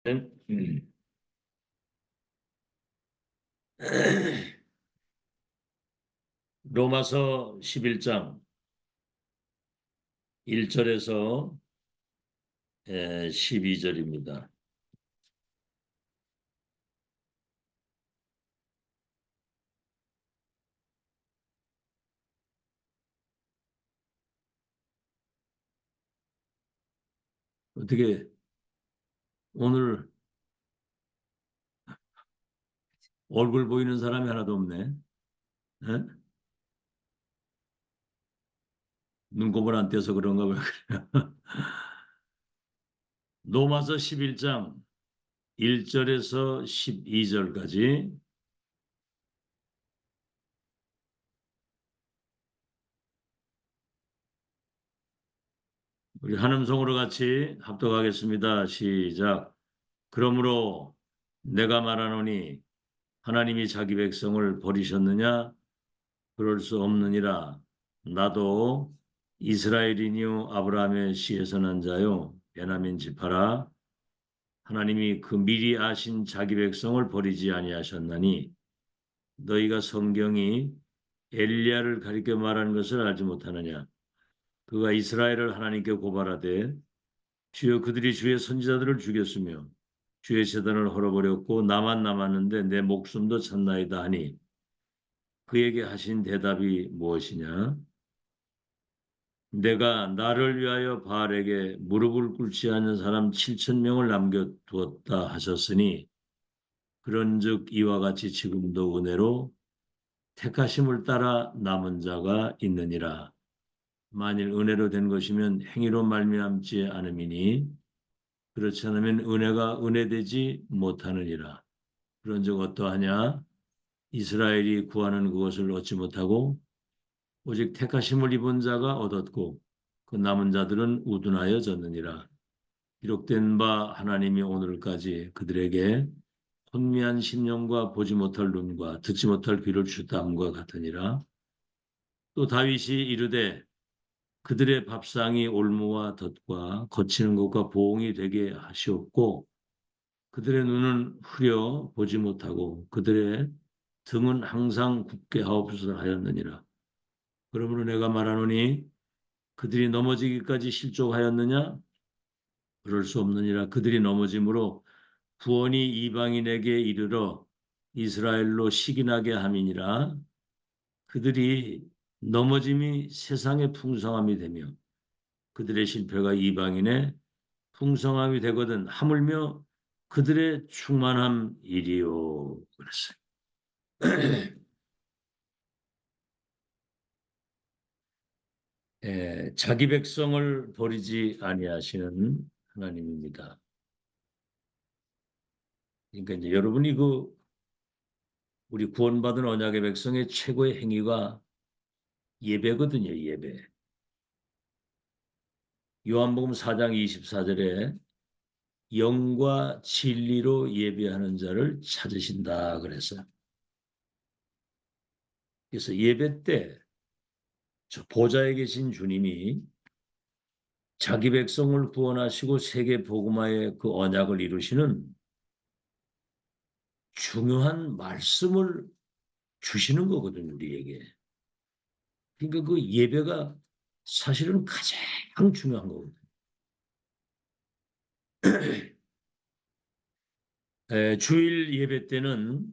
음. 로마서 11장 1절에서 12절입니다. 어떻게 오늘 얼굴 보이는 사람이 하나도 없네. 에? 눈곱을 안 떼서 그런가 봐요. 로마서 11장 1절에서 12절까지 우리 한음성으로 같이 합독하겠습니다. 시작. 그러므로 내가 말하노니 하나님이 자기 백성을 버리셨느냐? 그럴 수 없느니라. 나도 이스라엘이니요 아브라함의 씨에서 난 자요 베냐민 지파라. 하나님이 그 미리 아신 자기 백성을 버리지 아니하셨나니 너희가 성경이 엘리야를 가리켜 말하는 것을 알지 못하느냐. 그가 이스라엘을 하나님께 고발하되 주여 그들이 주의 선지자들을 죽였으며 주의 제단을 헐어버렸고 나만 남았는데 내 목숨도 찾나이다 하니 그에게 하신 대답이 무엇이냐? 내가 나를 위하여 바알에게 무릎을 꿇지 않는 사람 7천 명을 남겨두었다 하셨으니 그런즉 이와 같이 지금도 은혜로 택하심을 따라 남은 자가 있느니라. 만일 은혜로 된 것이면 행위로 말미암지 않음이니 그렇지 않으면 은혜가 은혜되지 못하느니라. 그런즉 어떠하냐? 이스라엘이 구하는 그것을 얻지 못하고 오직 택하심을 입은 자가 얻었고 그 남은 자들은 우둔하여 졌느니라. 기록된 바 하나님이 오늘까지 그들에게 혼미한 심령과 보지 못할 눈과 듣지 못할 귀를 주셨다함과 같으니라. 또 다윗이 이르되 그들의 밥상이 올무와 덫과 거치는 것과 보응이 되게 하시옵고 그들의 눈은 흐려 보지 못하고 그들의 등은 항상 굳게 하옵소서 하였느니라. 그러므로 내가 말하노니 그들이 넘어지기까지 실족하였느냐? 그럴 수 없느니라. 그들이 넘어짐으로 구원이 이방인에게 이르러 이스라엘로 식인하게 함이니라. 그들이 넘어짐이 세상의 풍성함이 되며 그들의 실패가 이방인의 풍성함이 되거든 하물며 그들의 충만함이리요. 그랬어요. 자기 백성을 버리지 아니하시는 하나님입니다. 그러니까 이제 여러분이 우리 구원받은 언약의 백성의 최고의 행위가 예배거든요, 예배. 요한복음 4장 24절에 영과 진리로 예배하는 자를 찾으신다 그랬어요. 그래서 예배 때 저 보좌에 계신 주님이 자기 백성을 구원하시고 세계 복음화의 그 언약을 이루시는 중요한 말씀을 주시는 거거든요, 우리에게. 그러니까 그 예배가 사실은 가장 중요한 거거든요. 주일 예배 때는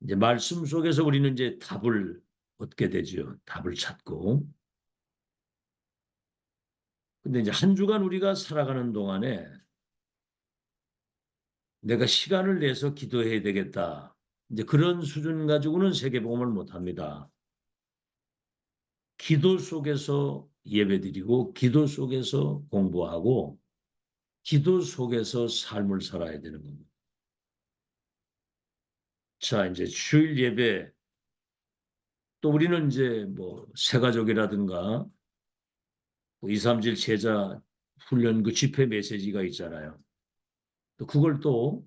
이제 말씀 속에서 우리는 이제 답을 얻게 되죠. 답을 찾고. 근데 이제 한 주간 우리가 살아가는 동안에 내가 시간을 내서 기도해야 되겠다. 이제 그런 수준 가지고는 세계복음을 못 합니다. 기도 속에서 예배드리고 기도 속에서 공부하고 기도 속에서 삶을 살아야 되는 겁니다. 자, 이제 주일 예배 또 우리는 이제 뭐 새가족이라든가 2, 3질 제자 훈련 그 집회 메시지가 있잖아요. 또 그걸 또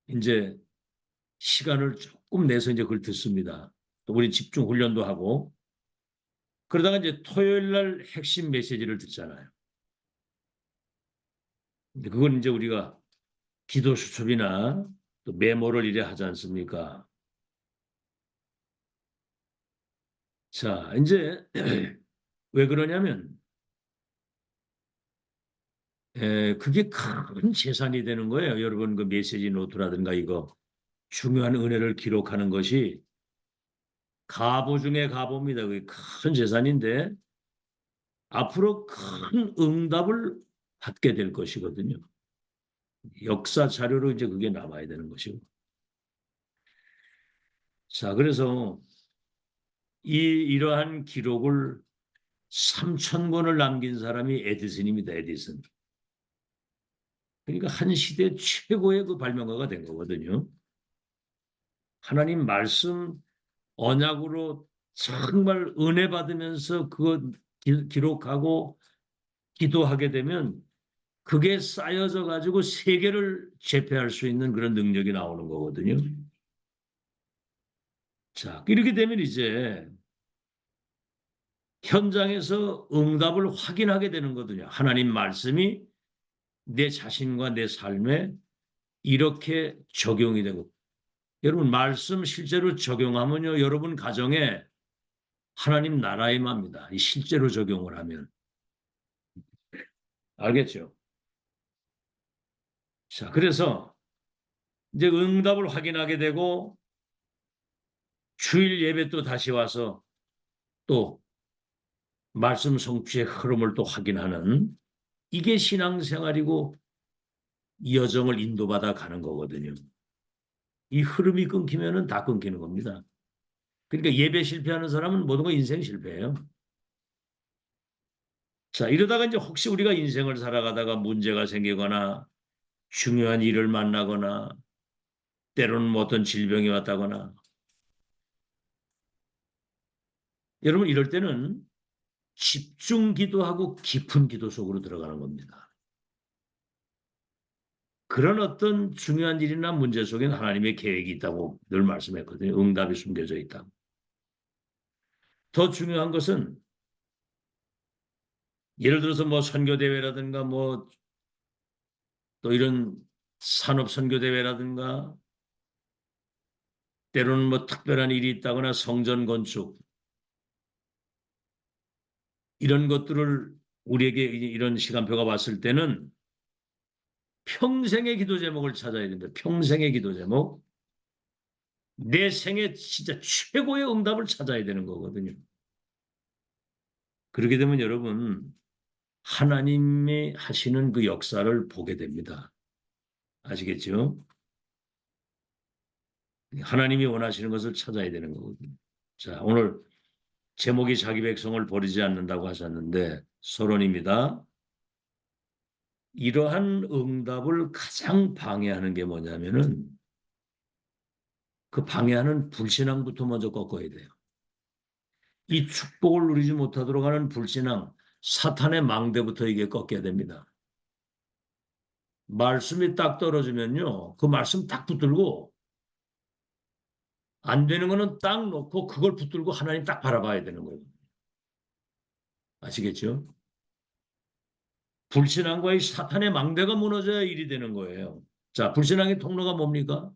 이제 시간을 조금 내서 이제 그걸 듣습니다. 또 우리 집중 훈련도 하고 그러다가 이제 토요일 날 핵심 메시지를 듣잖아요. 그건 이제 우리가 기도 수첩이나 또 메모를 이래 하지 않습니까? 자, 이제 왜 그러냐면 그게 큰 재산이 되는 거예요. 여러분 그 메시지 노트라든가 이거 중요한 은혜를 기록하는 것이 가보 중에 가보입니다. 그게 큰 재산인데 앞으로 큰 응답을 받게 될 것이거든요. 역사 자료로 이제 그게 남아야 되는 것이고. 자, 그래서 이러한 기록을 3천 권을 남긴 사람이 에디슨입니다. 에디슨. 그러니까 한 시대 최고의 그 발명가가 된 거거든요. 하나님 말씀 언약으로 정말 은혜 받으면서 그거 기록하고 기도하게 되면 그게 쌓여져 가지고 세계를 제패할 수 있는 그런 능력이 나오는 거거든요. 자, 이렇게 되면 이제 현장에서 응답을 확인하게 되는 거거든요. 하나님 말씀이 내 자신과 내 삶에 이렇게 적용이 되고 여러분 말씀 실제로 적용하면요. 여러분 가정에 하나님 나라에 맙니다. 이 실제로 적용을 하면. 알겠죠? 자, 그래서 이제 응답을 확인하게 되고 주일 예배 또 다시 와서 또 말씀 성취의 흐름을 또 확인하는 이게 신앙생활이고 여정을 인도받아 가는 거거든요. 이 흐름이 끊기면은 다 끊기는 겁니다. 그러니까 예배 실패하는 사람은 모든 거 인생 실패예요. 자, 이러다가 이제 혹시 우리가 인생을 살아가다가 문제가 생기거나 중요한 일을 만나거나 때로는 뭐 어떤 질병이 왔다거나 여러분 이럴 때는 집중 기도하고 깊은 기도 속으로 들어가는 겁니다. 그런 어떤 중요한 일이나 문제 속에는 하나님의 계획이 있다고 늘 말씀했거든요. 응답이 숨겨져 있다. 더 중요한 것은 예를 들어서 뭐 선교대회라든가 뭐 또 이런 산업 선교대회라든가 때로는 뭐 특별한 일이 있다거나 성전 건축 이런 것들을 우리에게 이런 시간표가 왔을 때는 평생의 기도 제목을 찾아야 됩니다. 평생의 기도 제목. 내 생애 진짜 최고의 응답을 찾아야 되는 거거든요. 그렇게 되면 여러분 하나님이 하시는 그 역사를 보게 됩니다. 아시겠죠? 하나님이 원하시는 것을 찾아야 되는 거거든요. 자, 오늘 제목이 자기 백성을 버리지 않는다고 하셨는데 서론입니다. 이러한 응답을 가장 방해하는 게 뭐냐면은 그 방해하는 불신앙부터 먼저 꺾어야 돼요. 이 축복을 누리지 못하도록 하는 불신앙, 사탄의 망대부터 이게 꺾여야 됩니다. 말씀이 딱 떨어지면요. 그 말씀 딱 붙들고 안 되는 거는 딱 놓고 그걸 붙들고 하나님 딱 바라봐야 되는 거예요. 아시겠죠? 불신앙과 이 사탄의 망대가 무너져야 일이 되는 거예요. 자, 불신앙의 통로가 뭡니까?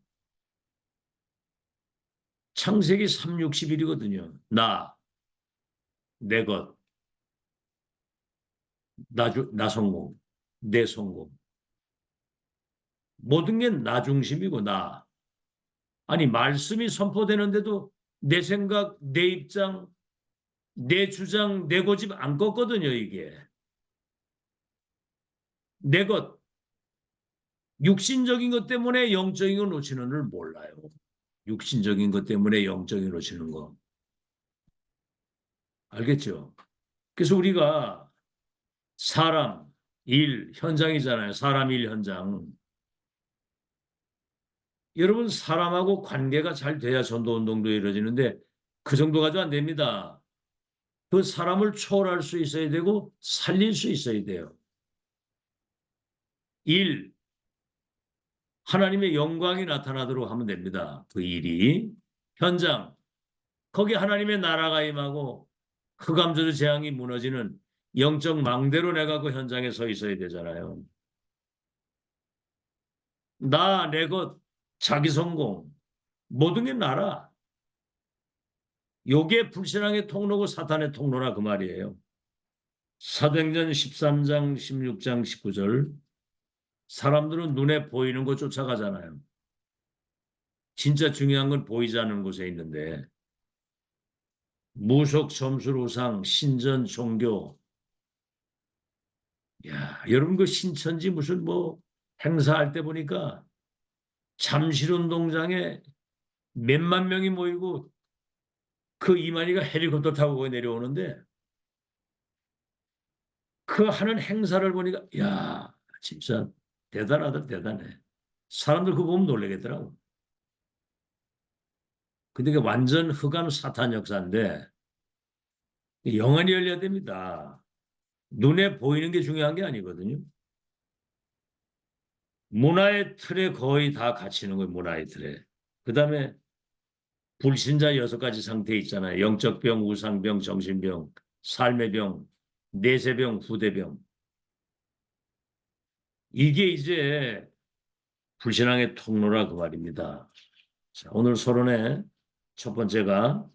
창세기 3:61이거든요. 나, 내 것, 나 성공, 내 성공. 모든 게 나 중심이고 나. 아니 말씀이 선포되는데도 내 생각, 내 입장, 내 주장, 내 고집 안 껐거든요 이게. 내 것, 육신적인 것 때문에 영적인 걸 놓치는 줄 몰라요. 육신적인 것 때문에 영적인 걸 놓치는 거. 알겠죠? 그래서 우리가 사람, 일, 현장이잖아요. 사람, 일, 현장. 여러분 사람하고 관계가 잘 돼야 전도운동도 이루어지는데 그 정도 가지고 안 됩니다. 그 사람을 초월할 수 있어야 되고 살릴 수 있어야 돼요. 일, 하나님의 영광이 나타나도록 하면 됩니다. 그 일이. 현장, 거기 하나님의 나라가 임하고 흑암저주 재앙이 무너지는 영적 망대로 내가 그 현장에 서 있어야 되잖아요. 나, 내 것, 자기 성공, 모든 게 나라. 요게 불신앙의 통로고 사탄의 통로라 그 말이에요. 사도행전 13장, 16장, 19절. 사람들은 눈에 보이는 것 쫓아가잖아요. 진짜 중요한 건 보이지 않는 곳에 있는데 무속, 점술, 우상, 신전, 종교. 야, 여러분 그 신천지 무슨 뭐 행사할 때 보니까 잠실운동장에 몇만 명이 모이고 그 이만희가 헬리콥터 타고 거기 내려오는데 그 하는 행사를 보니까 야, 진짜 대단하다 대단해. 사람들 그거 보면 놀라겠더라고. 근데 이게 완전 흑암 사탄 역사인데 영안이 열려야 됩니다. 눈에 보이는 게 중요한 게 아니거든요. 문화의 틀에 거의 다 갇히는 거예요. 문화의 틀에. 그다음에 불신자 6가지 상태 있잖아요. 영적 병, 우상병, 정신병, 삶의 병, 내세병, 후대병. 이게 이제 불신앙의 통로라 그 말입니다. 자, 오늘 서론의 첫 번째가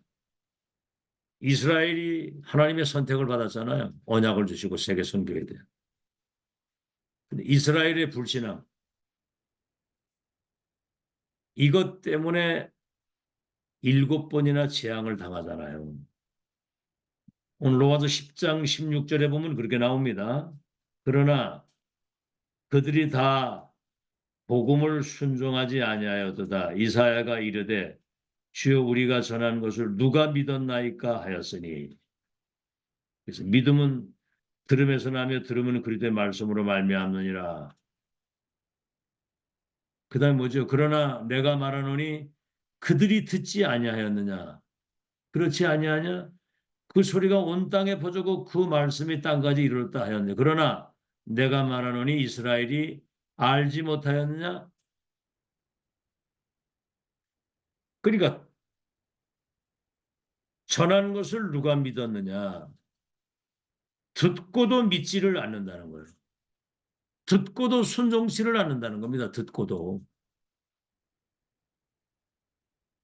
이스라엘이 하나님의 선택을 받았잖아요. 언약을 주시고 세계 선교에 대해. 근데 이스라엘의 불신앙 이것 때문에 7번이나 재앙을 당하잖아요. 오늘 로마서 10장 16절에 보면 그렇게 나옵니다. 그러나 그들이 다 복음을 순종하지 아니하였도다. 이사야가 이르되 주여 우리가 전한 것을 누가 믿었나이까 하였으니. 그래서 믿음은 들음에서 나며 들음은 그리스도의 말씀으로 말미암느니라. 그다음 뭐죠? 그러나 내가 말하노니 그들이 듣지 아니하였느냐? 그렇지 아니하냐? 그 소리가 온 땅에 퍼지고 그 말씀이 땅까지 이르렀다 하였네. 그러나 내가 말하노니 이스라엘이 알지 못하였느냐? 그러니까 전한 것을 누가 믿었느냐? 듣고도 믿지를 않는다는 거예요. 듣고도 순종치를 않는다는 겁니다. 듣고도.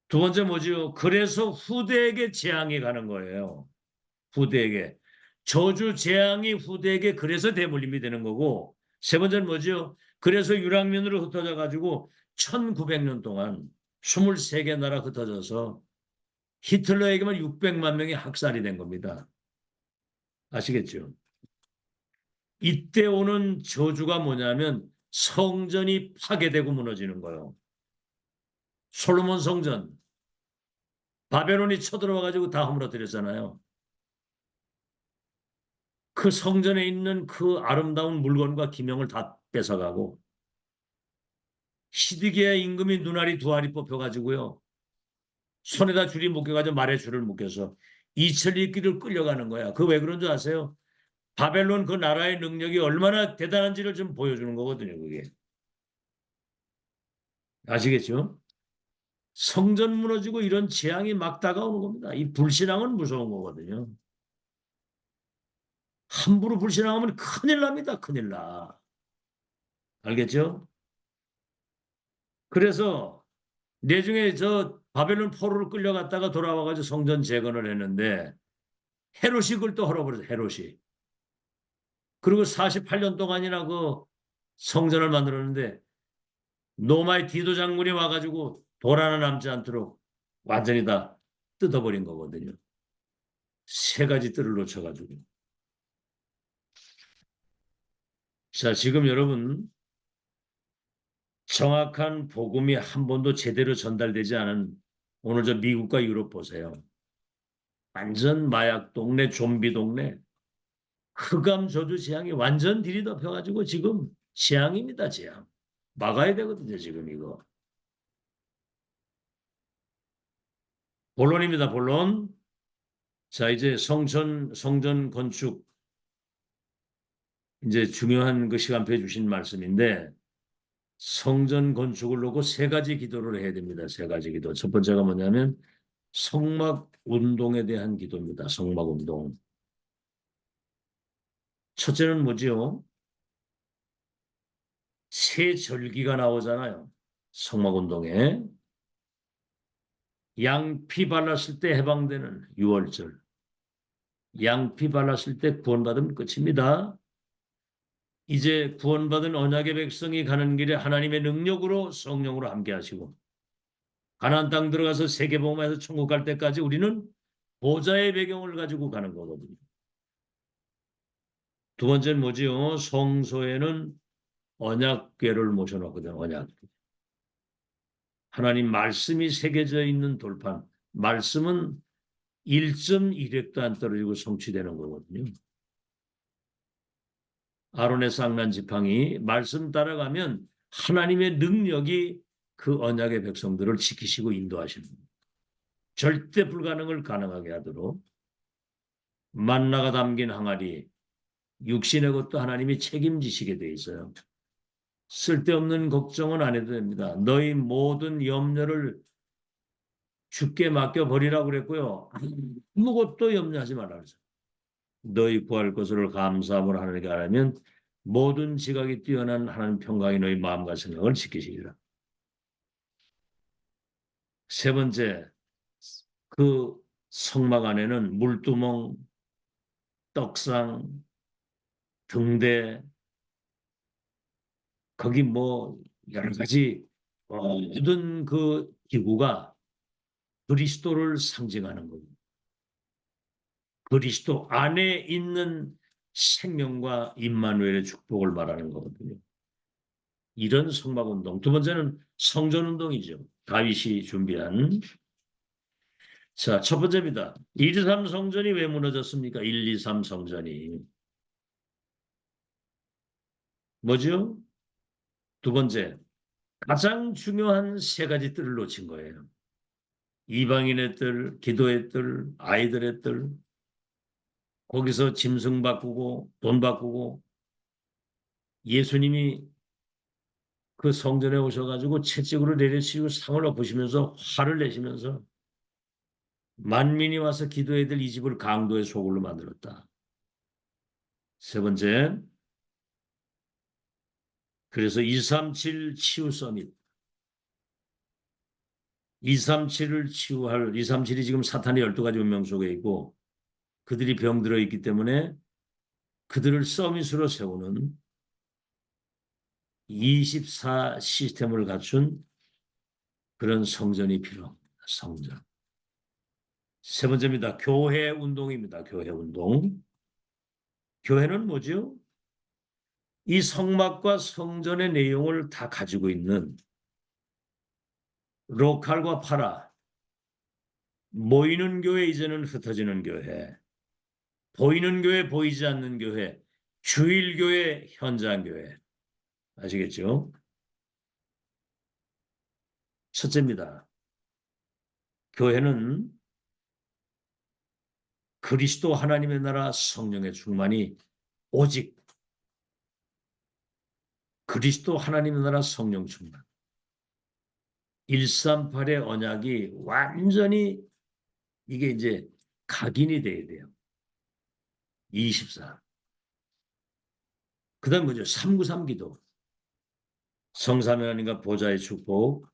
두 번째 뭐지요? 그래서 후대에게 재앙이 가는 거예요. 후대에게. 저주 재앙이 후대에게 그래서 대물림이 되는 거고 세 번째는 뭐죠? 그래서 유랑민으로 흩어져 가지고 1900년 동안 23개 나라 흩어져서 히틀러에게만 600만 명이 학살이 된 겁니다. 아시겠죠? 이때 오는 저주가 뭐냐면 성전이 파괴되고 무너지는 거예요. 솔로몬 성전, 바벨론이 쳐들어와 가지고 다 허물어뜨렸잖아요. 그 성전에 있는 그 아름다운 물건과 기명을 다 뺏어가고 시드기야 임금이 눈알이 두 알이 뽑혀가지고요. 손에다 줄이 묶여가지고 말에 줄을 묶여서 이철리길을 끌려가는 거야. 그 왜 그런 줄 아세요? 바벨론 그 나라의 능력이 얼마나 대단한지를 좀 보여주는 거거든요. 그게. 아시겠죠? 성전 무너지고 이런 재앙이 막 다가오는 겁니다. 이 불신앙은 무서운 거거든요. 함부로 불신앙하면 큰일 납니다. 큰일 나. 알겠죠? 그래서 내중에 저 바벨론 포로를 끌려갔다가 돌아와가지고 성전 재건을 했는데 헤롯이 그걸 또 헐어버렸어. 헤롯이. 그리고 48년 동안이나 그 성전을 만들었는데 노마의 디도 장군이 와가지고 돌 하나 남지 않도록 완전히 다 뜯어버린 거거든요. 3가지 뜰을 놓쳐가지고. 자, 지금 여러분 정확한 복음이 한 번도 제대로 전달되지 않은 오늘 저 미국과 유럽 보세요. 완전 마약 동네, 좀비 동네, 흑암 저주 재앙이 완전 들이덮여가지고 지금 재앙입니다, 재앙. 막아야 되거든요, 지금 이거. 본론입니다, 본론. 자, 이제 성전 건축, 이제 중요한 그 시간표에 주신 말씀인데, 성전 건축을 놓고 3가지 기도를 해야 됩니다. 3가지 기도. 첫 번째가 뭐냐면, 성막 운동에 대한 기도입니다. 성막 운동. 첫째는 뭐지요? 새 절기가 나오잖아요. 성막운동에. 양피 발랐을 때 해방되는 6월절. 양피 발랐을 때 구원받으면 끝입니다. 이제 구원받은 언약의 백성이 가는 길에 하나님의 능력으로 성령으로 함께 하시고 가나안 땅 들어가서 세계복음에서 천국 갈 때까지 우리는 보좌의 배경을 가지고 가는 거거든요. 두 번째는 뭐지요? 성소에는 언약궤를 모셔놓거든요. 언약. 하나님 말씀이 새겨져 있는 돌판. 말씀은 1.1획도 안 떨어지고 성취되는 거거든요. 아론의 쌍난 지팡이 말씀 따라가면 하나님의 능력이 그 언약의 백성들을 지키시고 인도하시는 겁니다. 절대 불가능을 가능하게 하도록 만나가 담긴 항아리 육신의 것도 하나님이 책임지시게 돼 있어요. 쓸데없는 걱정은 안 해도 됩니다. 너희 모든 염려를 주께 맡겨버리라고 그랬고요. 아무것도 염려하지 말라 그랬어요. 너희 구할 것을 감사함으로 하나님께 하라면 모든 지각이 뛰어난 하나님 평강이 너희 마음과 생각을 지키시리라. 세 번째, 그 성막 안에는 물두멍, 떡상, 등대, 거기 뭐 여러 가지 모든 그 기구가 그리스도를 상징하는 겁니다. 그리스도 안에 있는 생명과 임마누엘의 축복을 말하는 거거든요. 이런 성막운동. 두 번째는 성전운동이죠. 다윗이 준비한. 자, 첫 번째입니다. 1, 2, 3 성전이 왜 무너졌습니까? 1, 2, 3 성전이. 뭐죠? 두 번째, 가장 중요한 세 가지 뜰을 놓친 거예요. 이방인의 뜰, 기도의 뜰, 아이들의 뜰. 거기서 짐승 바꾸고 돈 바꾸고 예수님이 그 성전에 오셔가지고 채찍으로 내려치고 상을 엎으시면서 화를 내시면서 만민이 와서 기도해야 될 이 집을 강도의 소굴로 만들었다. 세 번째, 그래서 237 치유 서밋. 237을 치유할 237이 지금 사탄의 12가지 운명 속에 있고 그들이 병들어 있기 때문에 그들을 서밋으로 세우는 24 시스템을 갖춘 그런 성전이 필요합니다. 성전. 세 번째입니다. 교회 운동입니다. 교회 운동. 교회는 뭐죠? 이 성막과 성전의 내용을 다 가지고 있는 로컬과 파라, 모이는 교회 이제는 흩어지는 교회, 보이는 교회 보이지 않는 교회, 주일교회 현장 교회. 아시겠죠? 첫째입니다. 교회는 그리스도 하나님의 나라 성령의 충만이 오직 그리스도 하나님의 나라 성령 충만. 138의 언약이 완전히 이게 이제 각인이 돼야 돼요. 24. 그 다음 뭐죠? 393 기도. 성삼위 하나님과 보좌의 축복.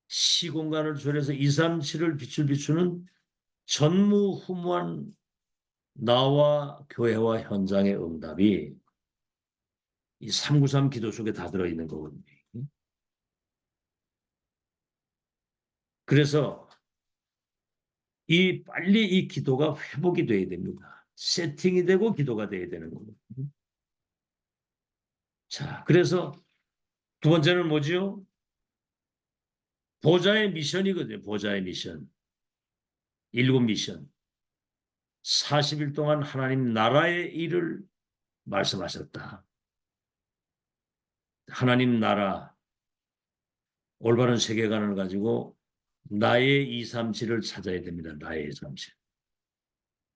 시공간을 초래해서 237을 빛을 비추는 전무후무한 나와 교회와 현장의 응답이 이 393 기도 속에 다 들어있는 거거든요. 그래서 빨리 이 기도가 회복이 돼야 됩니다. 세팅이 되고 기도가 돼야 되는 거거든요. 자, 그래서 두 번째는 뭐지요? 보좌의 미션이거든요. 보좌의 미션. 7미션. 40일 동안 하나님 나라의 일을 말씀하셨다. 하나님 나라, 올바른 세계관을 가지고 나의 237을 찾아야 됩니다. 나의 237.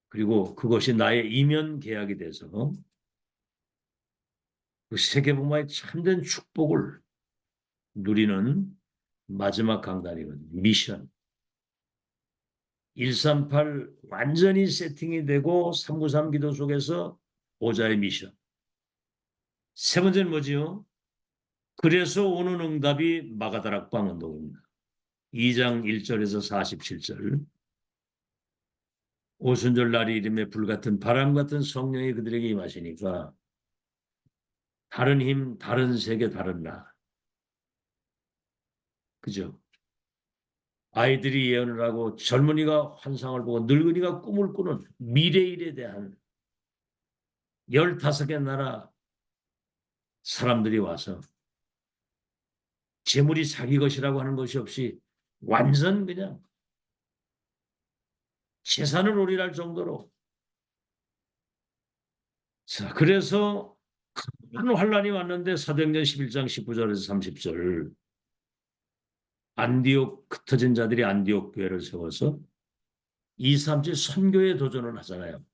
그리고 그것이 나의 이면 계약이 돼서 그 세계복음화의 참된 축복을 누리는 마지막 강단이거든요. 미션. 138 완전히 세팅이 되고 393 기도 속에서 보좌의 미션. 세 번째는 뭐지요? 그래서 오는 응답이 마가다락방 운동입니다. 2장 1절에서 47절. 오순절 날이 이름에 불같은 바람 같은 성령이 그들에게 임하시니까 다른 힘, 다른 세계, 다른 나. 그죠? 아이들이 예언을 하고 젊은이가 환상을 보고 늙은이가 꿈을 꾸는 미래일에 대한 15개 나라 사람들이 와서 재물이 자기 것이라고 하는 것이 없이 완전 그냥 재산을 올인할 정도로. 자, 그래서 큰 환란이 왔는데 사도행전 11장 19절에서 30절 안디옥 흩어진 자들이 안디옥 교회를 세워서 2, 3칠 선교에 도전을 하잖아요.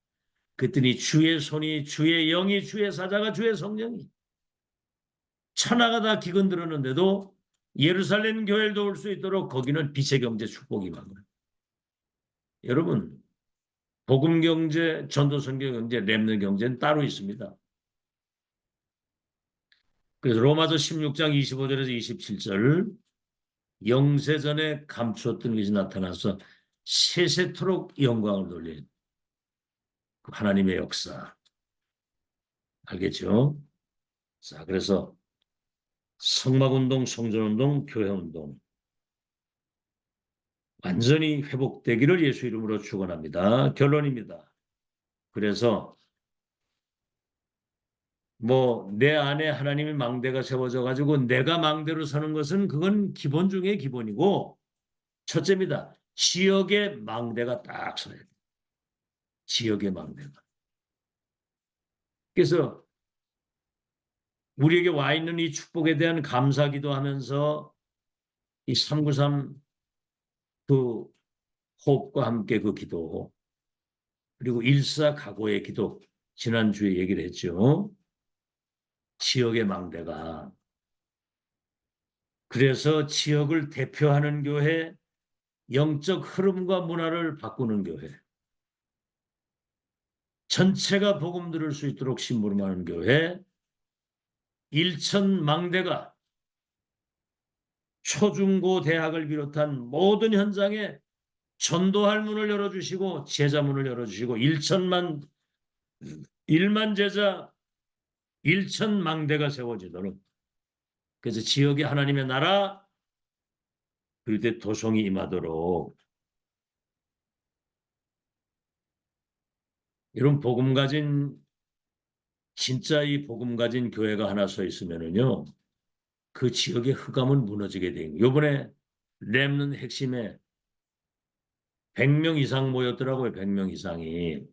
그랬더니 주의 손이 주의 영이 주의 사자가 주의 성령이 천하가 다 기근 들었는데도 예루살렘 교회를 도울 수 있도록 거기는 빛의 경제 축복이 많아요. 여러분 복음 경제, 전도 선교 경제, 렘넌트 경제는 따로 있습니다. 그래서 로마서 16장 25절에서 27절 영세전에 감추었던 것이 나타나서 세세토록 영광을 돌린 하나님의 역사. 알겠죠? 자, 그래서 성막운동, 성전운동, 교회운동 완전히 회복되기를 예수 이름으로 축원합니다. 결론입니다. 그래서 뭐 내 안에 하나님의 망대가 세워져 가지고 내가 망대로 서는 것은 그건 기본 중에 기본이고 첫째입니다. 지역의 망대가 딱 서야 돼요. 지역의 망대가. 그래서 우리에게 와 있는 이 축복에 대한 감사기도 하면서 이 393 그 호흡과 함께 그 기도 그리고 일사각오의 기도 지난주에 얘기를 했죠. 지역의 망대가. 그래서 지역을 대표하는 교회, 영적 흐름과 문화를 바꾸는 교회, 전체가 복음 들을 수 있도록 심부름하는 교회, 일천 망대가 초중고 대학을 비롯한 모든 현장에 전도할 문을 열어주시고 제자문을 열어주시고 1만 제자 1천 망대가 세워지도록 그래서 지역에 하나님의 나라 그때 도성이 임하도록 이런 복음 가진 진짜 이 복음 가진 교회가 하나 서 있으면은요 그 지역의 흑암은 무너지게 돼요. 이번에 렘넌트 핵심에 100명 이상 모였더라고요. 100명 이상이.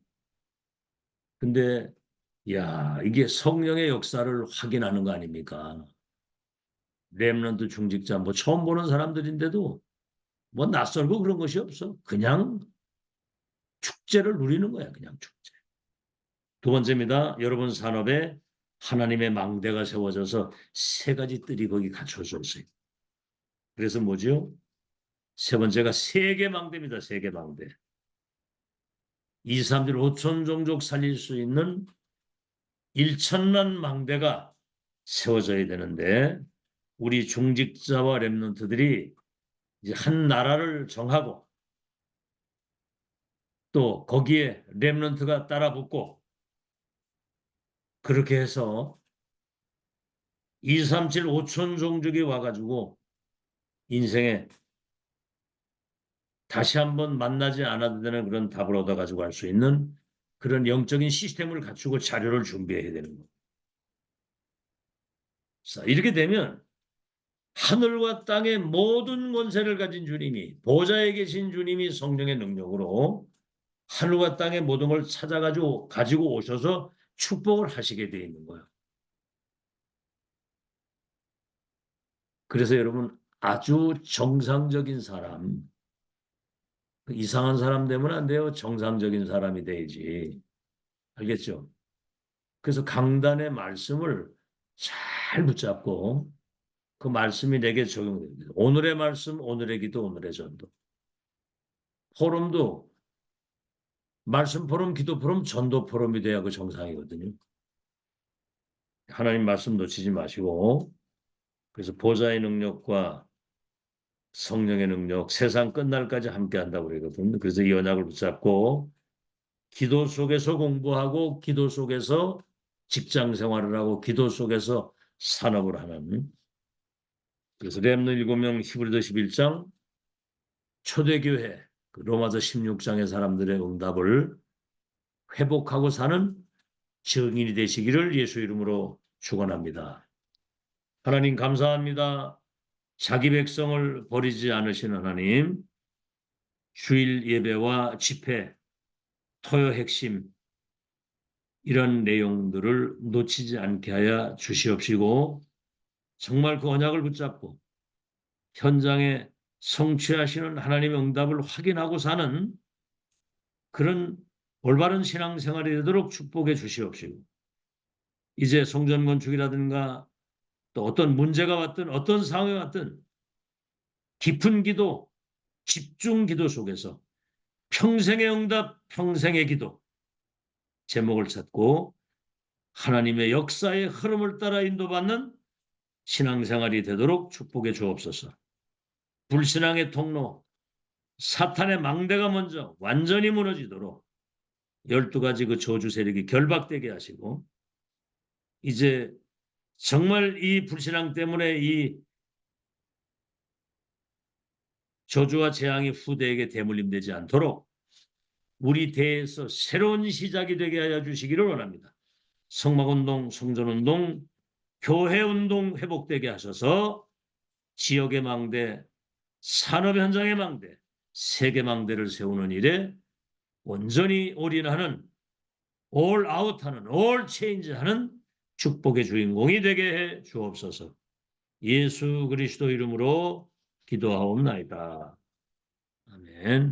근데 야 이게 성령의 역사를 확인하는 거 아닙니까? 렘넌트 중직자 뭐 처음 보는 사람들인데도 뭐 낯설고 그런 것이 없어. 그냥 축제를 누리는 거야. 그냥 축제. 두 번째입니다. 여러분 산업에 하나님의 망대가 세워져서 세 가지 뜰이 거기 갖춰져 있어요. 그래서 뭐죠? 세 번째가 세계 망대입니다. 세계 망대. 이 사람들이 5천 종족 살릴 수 있는 1천만 망대가 세워져야 되는데 우리 중직자와 렘넌트들이 이제 한 나라를 정하고 또 거기에 렘넌트가 따라붙고 그렇게 해서 237 5천 종족이 와가지고 인생에 다시 한번 만나지 않아도 되는 그런 답을 얻어가지고 갈 수 있는 그런 영적인 시스템을 갖추고 자료를 준비해야 되는 거예요. 이렇게 되면 하늘과 땅의 모든 권세를 가진 주님이 보좌에 계신 주님이 성령의 능력으로 하늘과 땅의 모든 걸 가지고 오셔서 축복을 하시게 되어 있는 거예요. 그래서 여러분 아주 정상적인 사람 이상한 사람 되면 안 돼요. 정상적인 사람이 돼야지. 알겠죠? 그래서 강단의 말씀을 잘 붙잡고 그 말씀이 내게 적용됩니다. 오늘의 말씀, 오늘의 기도, 오늘의 전도. 포럼도 말씀 포럼, 기도 포럼, 전도 포럼이 돼야 그 정상이거든요. 하나님 말씀 놓치지 마시고, 그래서 보좌의 능력과 성령의 능력, 세상 끝날까지 함께 한다고 그러거든요. 그래서 이 언약을 붙잡고 기도 속에서 공부하고 기도 속에서 직장 생활을 하고 기도 속에서 산업을 하는, 그래서 렘넌트 7명 히브리서 11장 초대교회 그 로마서 16장의 사람들의 응답을 회복하고 사는 증인이 되시기를 예수 이름으로 축원합니다. 하나님 감사합니다. 자기 백성을 버리지 않으시는 하나님, 주일 예배와 집회, 토요 핵심 이런 내용들을 놓치지 않게 하여 주시옵시고, 정말 그 언약을 붙잡고 현장에 성취하시는 하나님의 응답을 확인하고 사는 그런 올바른 신앙생활이 되도록 축복해 주시옵시고, 이제 성전 건축이라든가 또 어떤 문제가 왔든 어떤 상황이 왔든 깊은 기도, 집중 기도 속에서 평생의 응답, 평생의 기도 제목을 찾고 하나님의 역사의 흐름을 따라 인도받는 신앙생활이 되도록 축복해 주옵소서. 불신앙의 통로, 사탄의 망대가 먼저 완전히 무너지도록 12가지 그 저주 세력이 결박되게 하시고, 이제 정말 이 불신앙 때문에 이 저주와 재앙이 후대에게 대물림되지 않도록 우리 대에서 새로운 시작이 되게 하여 주시기를 원합니다. 성막운동, 성전운동, 교회운동 회복되게 하셔서 지역의 망대, 산업 현장의 망대, 세계 망대를 세우는 일에 온전히 올인하는, 올 아웃하는, 올 체인지하는 축복의 주인공이 되게 해 주옵소서. 예수 그리스도 이름으로 기도하옵나이다. 아멘.